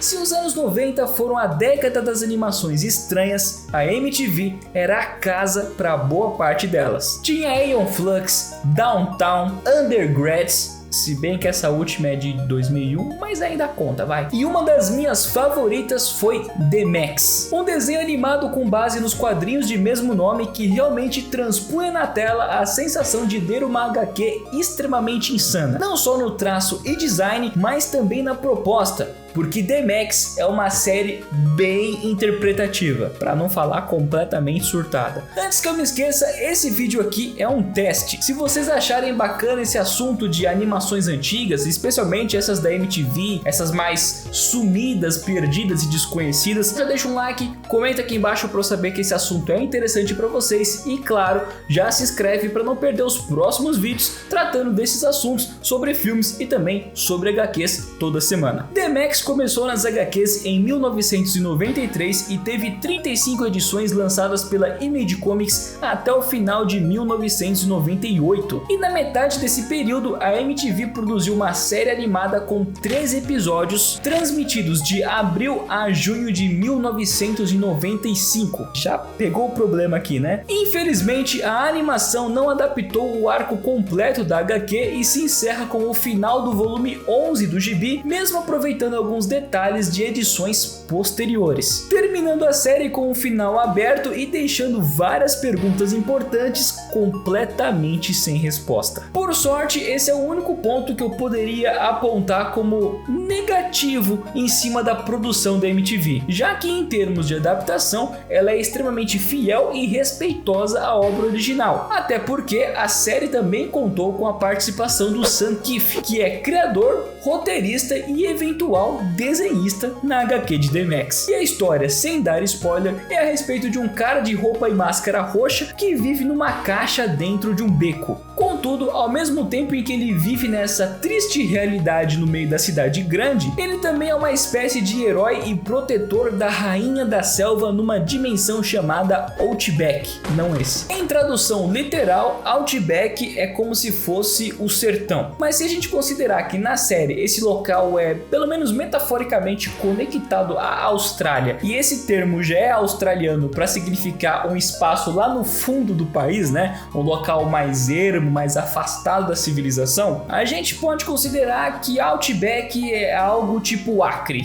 Se os anos 90 foram a década das animações estranhas, a MTV era a casa para boa parte delas. Tinha Aeon Flux, Downtown, Undergrads, se bem que essa última é de 2001, mas ainda conta, vai. E uma das minhas favoritas foi The Maxx, um desenho animado com base nos quadrinhos de mesmo nome que realmente transpunha na tela a sensação de ler uma HQ extremamente insana, não só no traço e design, mas também na proposta. Porque The Maxx é uma série bem interpretativa, para não falar completamente surtada. Antes que eu me esqueça, esse vídeo aqui é um teste. Se vocês acharem bacana esse assunto de animações antigas, especialmente essas da MTV, essas mais sumidas, perdidas e desconhecidas, já deixa um like, comenta aqui embaixo para eu saber que esse assunto é interessante para vocês e, claro, já se inscreve para não perder os próximos vídeos tratando desses assuntos sobre filmes e também sobre HQs toda semana. The Maxx começou nas HQs em 1993 e teve 35 edições lançadas pela Image Comics até o final de 1998. E na metade desse período, a MTV produziu uma série animada com 13 episódios transmitidos de abril a junho de 1995. Já pegou o problema aqui, né? Infelizmente, a animação não adaptou o arco completo da HQ e se encerra com o final do volume 11 do gibi, mesmo aproveitando alguns detalhes de edições posteriores, terminando a série com um final aberto e deixando várias perguntas importantes completamente sem resposta. Por sorte, esse é o único ponto que eu poderia apontar como negativo em cima da produção da MTV, já que em termos de adaptação ela é extremamente fiel e respeitosa à obra original, até porque a série também contou com a participação do Sam Kiff, que é criador, roteirista e eventual desenhista na HQ de The Maxx. E a história, sem dar spoiler, é a respeito de um cara de roupa e máscara roxa que vive numa caixa dentro de um beco. Contudo, ao mesmo tempo em que ele vive nessa triste realidade no meio da cidade grande, ele também é uma espécie de herói e protetor da rainha da selva numa dimensão chamada Outback, não esse. Em tradução literal, Outback é como se fosse o sertão. Mas se a gente considerar que na série esse local é, pelo menos metaforicamente, conectado à Austrália, e esse termo já é australiano para significar um espaço lá no fundo do país, né? Um local mais ermo, mais afastado da civilização, a gente pode considerar que Outback é algo tipo Acre.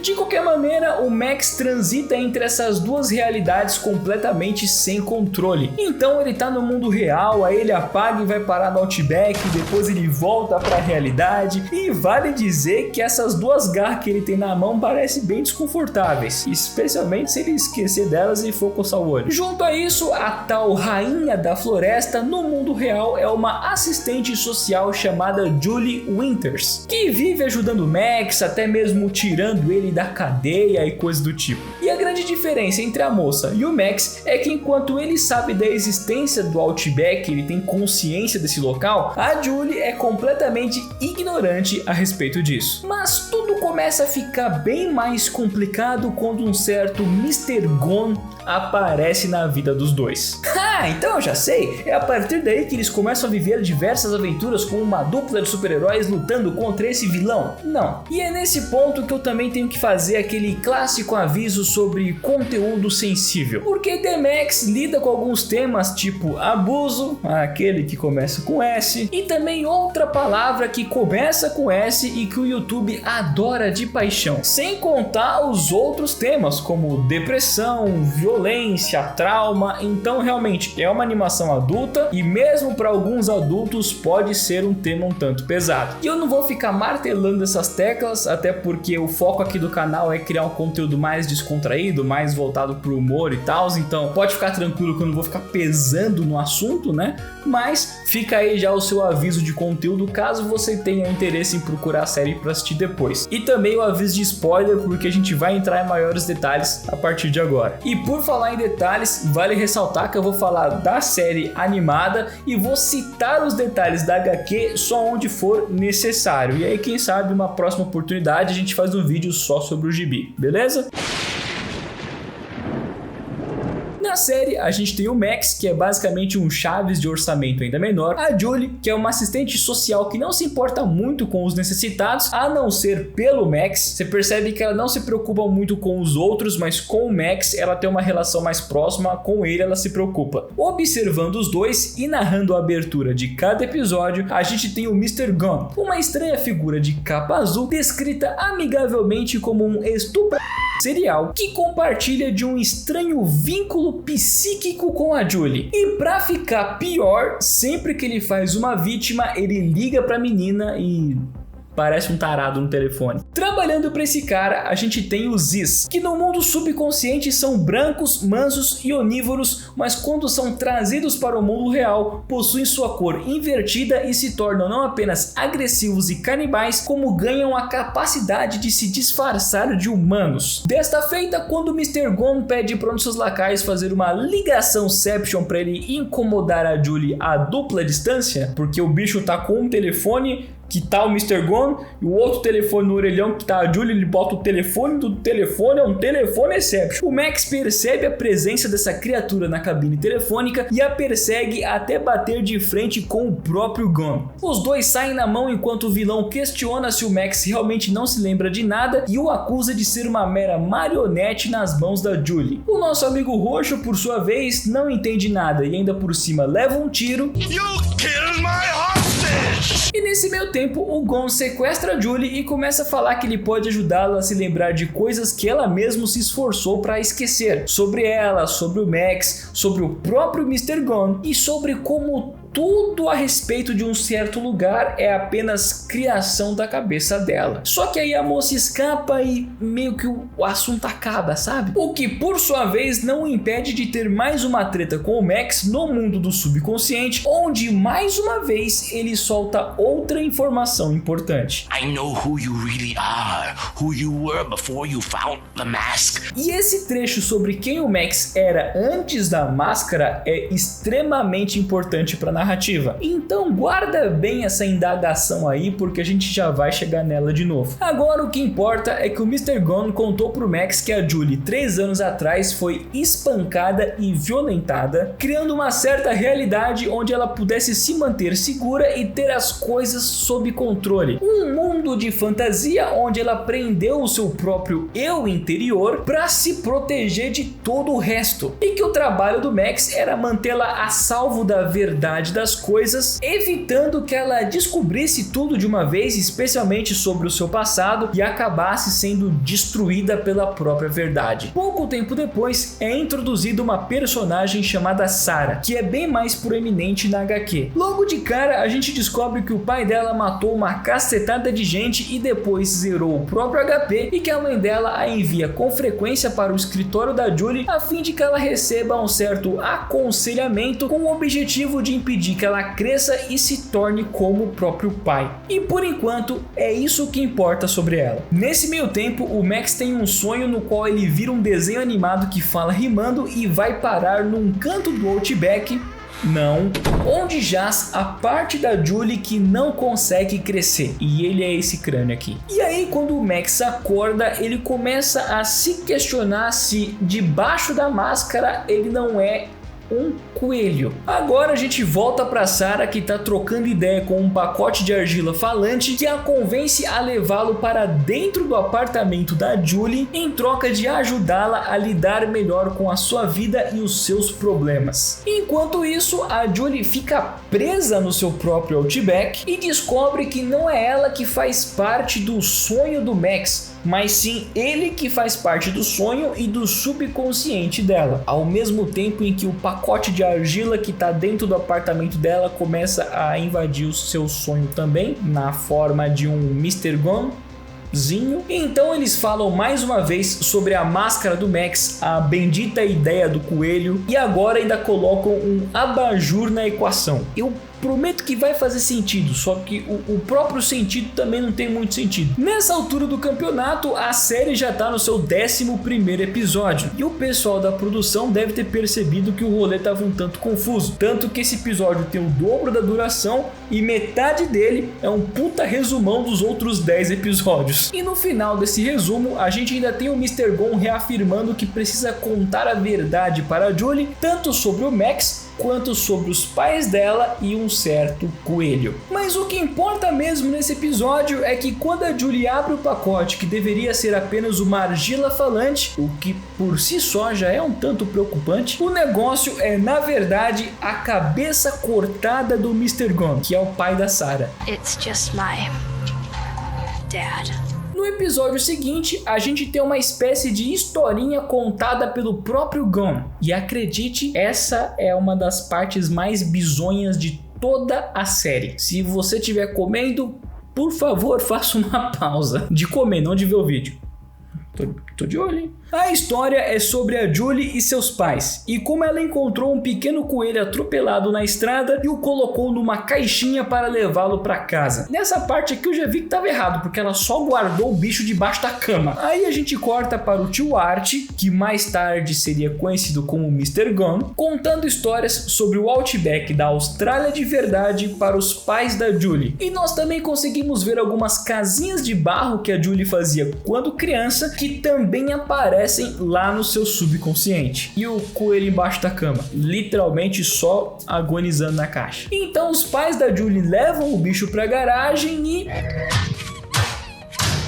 De qualquer maneira, o Max transita entre essas duas realidades completamente sem controle. Então ele tá no mundo real, aí ele apaga e vai parar no Outback, depois ele volta para a realidade, e vale dizer que essas duas garras que ele tem na mão parecem bem desconfortáveis, especialmente se ele esquecer delas e for coçar o olho. Junto a isso, a tal rainha da floresta no mundo real é uma assistente social chamada Julie Winters, que vive ajudando o Max, até mesmo tirando ele da cadeia e coisas do tipo. E a grande diferença entre a moça e o Max é que enquanto ele sabe da existência do Outback, ele tem consciência desse local, a Julie é completamente ignorante a respeito disso. Mas tudo começa a ficar bem mais complicado quando um certo Mr. Gon aparece na vida dos dois. Então eu já sei, é a partir daí que eles começam a viver diversas aventuras com uma dupla de super-heróis lutando contra esse vilão? Não. E é nesse ponto que eu também tenho que fazer aquele clássico aviso sobre conteúdo sensível, porque The Maxx lida com alguns temas tipo abuso, aquele que começa com S, e também outra palavra que começa com S e que o YouTube adora de paixão, sem contar os outros temas como depressão, violência, trauma. Então realmente é uma animação adulta e mesmo para alguns adultos pode ser um tema um tanto pesado. E eu não vou ficar martelando essas teclas, até porque o foco aqui do canal é criar um conteúdo mais descontraído, mais voltado pro humor e tal, então pode ficar tranquilo que eu não vou ficar pesando no assunto, né? Mas fica aí já o seu aviso de conteúdo caso você tenha interesse em procurar a série para assistir depois. E também o aviso de spoiler, porque a gente vai entrar em maiores detalhes a partir de agora. E por falar em detalhes, vale ressaltar que eu vou falar da série animada e vou citar os detalhes da HQ só onde for necessário. E aí, quem sabe, uma próxima oportunidade a gente faz um vídeo só sobre o gibi, beleza? Na Na série, a gente tem o Max, que é basicamente um Chaves de orçamento ainda menor, a Julie, que é uma assistente social que não se importa muito com os necessitados, a não ser pelo Max. Você percebe que ela não se preocupa muito com os outros, mas com o Max ela tem uma relação mais próxima, com ele ela se preocupa. Observando os dois e narrando a abertura de cada episódio, a gente tem o Mr. Gunn, uma estranha figura de capa azul descrita amigavelmente como um estuprador serial que compartilha de um estranho vínculo psíquico com a Julie. E pra ficar pior, sempre que ele faz uma vítima, ele liga pra menina e parece um tarado no telefone. Trabalhando para esse cara, a gente tem os Zis, que no mundo subconsciente são brancos, mansos e onívoros, mas quando são trazidos para o mundo real, possuem sua cor invertida e se tornam não apenas agressivos e canibais, como ganham a capacidade de se disfarçar de humanos. Desta feita, quando o Mr. Gon pede para um de seus lacaios fazer uma ligaçãoception para ele incomodar a Julie a dupla distância, porque o bicho tá com um telefone que tá o Mr. Gon e o outro telefone no orelhão que tá a Julie, ele bota o telefone do telefone, é um telefone exception. O Max percebe a presença dessa criatura na cabine telefônica e a persegue até bater de frente com o próprio Gon. Os dois saem na mão enquanto o vilão questiona se o Max realmente não se lembra de nada e o acusa de ser uma mera marionete nas mãos da Julie. O nosso amigo roxo, por sua vez, não entende nada e ainda por cima leva um tiro. E nesse meio tempo, o Gon sequestra a Julie e começa a falar que ele pode ajudá-la a se lembrar de coisas que ela mesma se esforçou para esquecer. Sobre ela, sobre o Max, sobre o próprio Mr. Gon e sobre como tudo a respeito de um certo lugar é apenas criação da cabeça dela. Só que aí a moça escapa e meio que o assunto acaba, sabe? O que por sua vez não impede de ter mais uma treta com o Max no mundo do subconsciente, onde mais uma vez ele solta outra informação importante. I know who you really are, who you were before you found the mask. E esse trecho sobre quem o Max era antes da máscara é extremamente importante para narrativa. Então guarda bem essa indagação aí, porque a gente já vai chegar nela de novo. Agora o que importa é que o Mr. Gon contou pro Max que a Julie 3 anos atrás foi espancada e violentada, criando uma certa realidade onde ela pudesse se manter segura e ter as coisas sob controle. Um mundo de fantasia onde ela prendeu o seu próprio eu interior para se proteger de todo o resto. E que o trabalho do Max era mantê-la a salvo da verdade das coisas, evitando que ela descobrisse tudo de uma vez, especialmente sobre o seu passado, e acabasse sendo destruída pela própria verdade. Pouco tempo depois é introduzida uma personagem chamada Sarah, que é bem mais proeminente na HQ. Logo de cara a gente descobre que o pai dela matou uma cacetada de gente e depois zerou o próprio HP, e que a mãe dela a envia com frequência para o escritório da Julie a fim de que ela receba um certo aconselhamento com o objetivo de impedir que ela cresça e se torne como o próprio pai. E por enquanto é isso que importa sobre ela. Nesse meio tempo, o Max tem um sonho no qual ele vira um desenho animado que fala rimando e vai parar num canto do Outback, não, onde jaz a parte da Julie que não consegue crescer, e ele é esse crânio aqui. E aí quando o Max acorda, ele começa a se questionar se debaixo da máscara ele não é um coelho. Agora a gente volta para Sarah, que tá trocando ideia com um pacote de argila falante que a convence a levá-lo para dentro do apartamento da Julie em troca de ajudá-la a lidar melhor com a sua vida e os seus problemas. Enquanto isso, a Julie fica presa no seu próprio Outback e descobre que não é ela que faz parte do sonho do Max, mas sim ele que faz parte do sonho e do subconsciente dela. Ao mesmo tempo em que o pacote de argila que está dentro do apartamento dela começa a invadir o seu sonho também, na forma de um Mr. Gonzinho. Então eles falam mais uma vez sobre a máscara do Max, a bendita ideia do coelho, e agora ainda colocam um abajur na equação. Eu prometo que vai fazer sentido, só que o próprio sentido também não tem muito sentido. Nessa altura do campeonato, a série já tá no seu 11º episódio, e o pessoal da produção deve ter percebido que o rolê tava um tanto confuso, tanto que esse episódio tem o dobro da duração e metade dele é um puta resumão dos outros 10 episódios. E no final desse resumo, a gente ainda tem o Mr. Gon reafirmando que precisa contar a verdade para a Julie, tanto sobre o Max quanto sobre os pais dela e um certo coelho. Mas o que importa mesmo nesse episódio é que quando a Julie abre o pacote que deveria ser apenas uma argila falante, o que por si só já é um tanto preocupante, o negócio é na verdade a cabeça cortada do Mr. Gon, que é o pai da Sarah. It's just my dad. No episódio seguinte, a gente tem uma espécie de historinha contada pelo próprio Gon. E acredite, essa é uma das partes mais bizonhas de toda a série. Se você estiver comendo, por favor, faça uma pausa de comer, não de ver o vídeo. Tô de olho, hein? A história é sobre a Julie e seus pais, e como ela encontrou um pequeno coelho atropelado na estrada e o colocou numa caixinha para levá-lo para casa. Nessa parte aqui eu já vi que estava errado, porque ela só guardou o bicho debaixo da cama. Aí a gente corta para o tio Art, que mais tarde seria conhecido como Mr. Gon, contando histórias sobre o Outback da Austrália de verdade para os pais da Julie. E nós também conseguimos ver algumas casinhas de barro que a Julie fazia quando criança, que também aparecem lá no seu subconsciente. E o coelho embaixo da cama, literalmente só agonizando na caixa. Então os pais da Julie levam o bicho pra garagem e...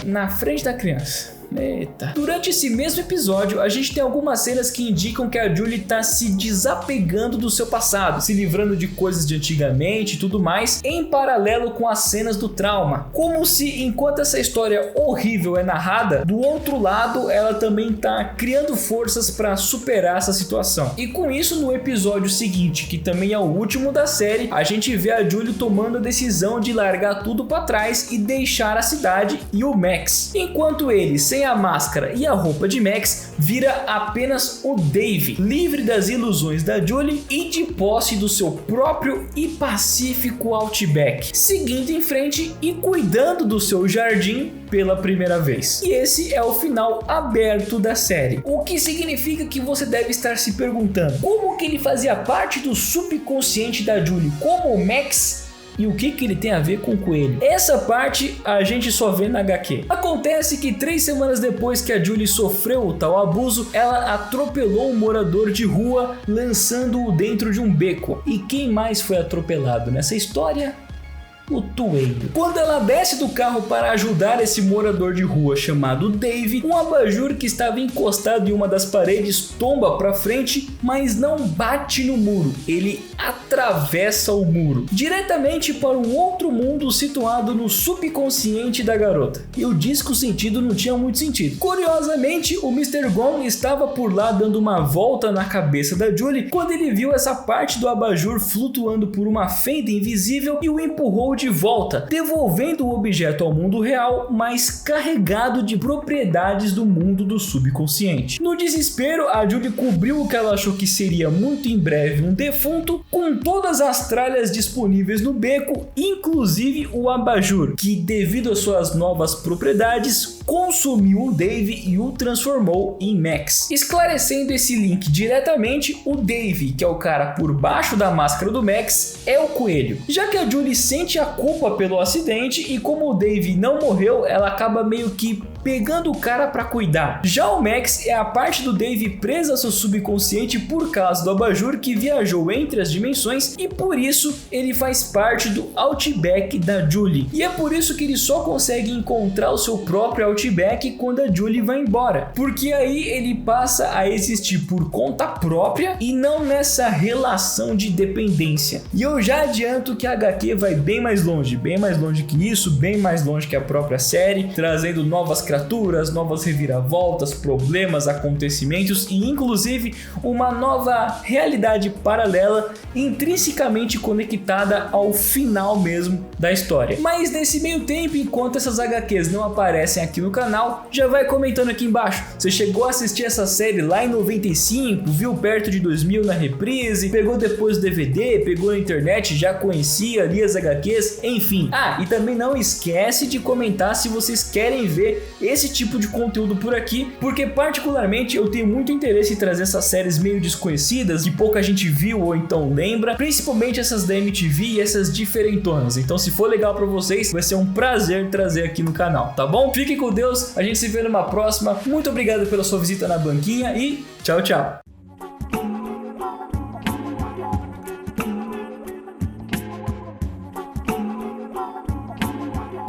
na frente da criança. Eita. Durante esse mesmo episódio, a gente tem algumas cenas que indicam que a Julie tá se desapegando do seu passado, se livrando de coisas de antigamente e tudo mais, em paralelo com as cenas do trauma. Como se, enquanto essa história horrível é narrada, do outro lado ela também tá criando forças para superar essa situação. E com isso, no episódio seguinte, que também é o último da série, a gente vê a Julie tomando a decisão de largar tudo para trás e deixar a cidade e o Max. Enquanto ele, sem a máscara e a roupa de Max, vira apenas o Dave, livre das ilusões da Julie e de posse do seu próprio e pacífico Outback, seguindo em frente e cuidando do seu jardim pela primeira vez. E esse é o final aberto da série, o que significa que você deve estar se perguntando como que ele fazia parte do subconsciente da Julie como o Max. E o que ele tem a ver com o coelho? Essa parte a gente só vê na HQ. Acontece que 3 semanas depois que a Julie sofreu o tal abuso, ela atropelou um morador de rua, lançando-o dentro de um beco. E quem mais foi atropelado nessa história? O Coelho. Quando ela desce do carro para ajudar esse morador de rua chamado Dave, um abajur que estava encostado em uma das paredes tomba para frente, mas não bate no muro, ele atravessa o muro diretamente para um outro mundo situado no subconsciente da garota. Eu disse que o sentido não tinha muito sentido. Curiosamente, o Mr. Gon estava por lá dando uma volta na cabeça da Julie quando ele viu essa parte do abajur flutuando por uma fenda invisível e o empurrou de volta, devolvendo o objeto ao mundo real, mas carregado de propriedades do mundo do subconsciente. No desespero, a Julie cobriu o que ela achou que seria muito em breve um defunto com todas as tralhas disponíveis no beco, inclusive o abajur, que devido às suas novas propriedades consumiu o Dave e o transformou em Max. Esclarecendo esse link diretamente, o Dave, que é o cara por baixo da máscara do Max, é o coelho. Já que a Julie sente a culpa pelo acidente e como o Dave não morreu, ela acaba meio que pegando o cara para cuidar. Já o Max é a parte do Dave presa ao seu subconsciente por causa do abajur que viajou entre as dimensões e por isso ele faz parte do Outback da Julie. E é por isso que ele só consegue encontrar o seu próprio Outback quando a Julie vai embora, porque aí ele passa a existir por conta própria e não nessa relação de dependência. E eu já adianto que a HQ vai bem mais longe que isso, bem mais longe que a própria série, trazendo novas características contraturas, novas reviravoltas, problemas, acontecimentos e inclusive uma nova realidade paralela intrinsecamente conectada ao final mesmo da história. Mas nesse meio tempo, enquanto essas HQs não aparecem aqui no canal, já vai comentando aqui embaixo. Você chegou a assistir essa série lá em 95, viu perto de 2000 na reprise, pegou depois o DVD, pegou na internet, já conhecia ali as HQs, enfim. E também não esquece de comentar se vocês querem ver esse tipo de conteúdo por aqui, porque particularmente eu tenho muito interesse em trazer essas séries meio desconhecidas, que pouca gente viu ou então lembra, principalmente essas da MTV e essas diferentonas. Então se for legal pra vocês, vai ser um prazer trazer aqui no canal, tá bom? Fiquem com Deus, a gente se vê numa próxima. Muito obrigado pela sua visita na banquinha e tchau, tchau!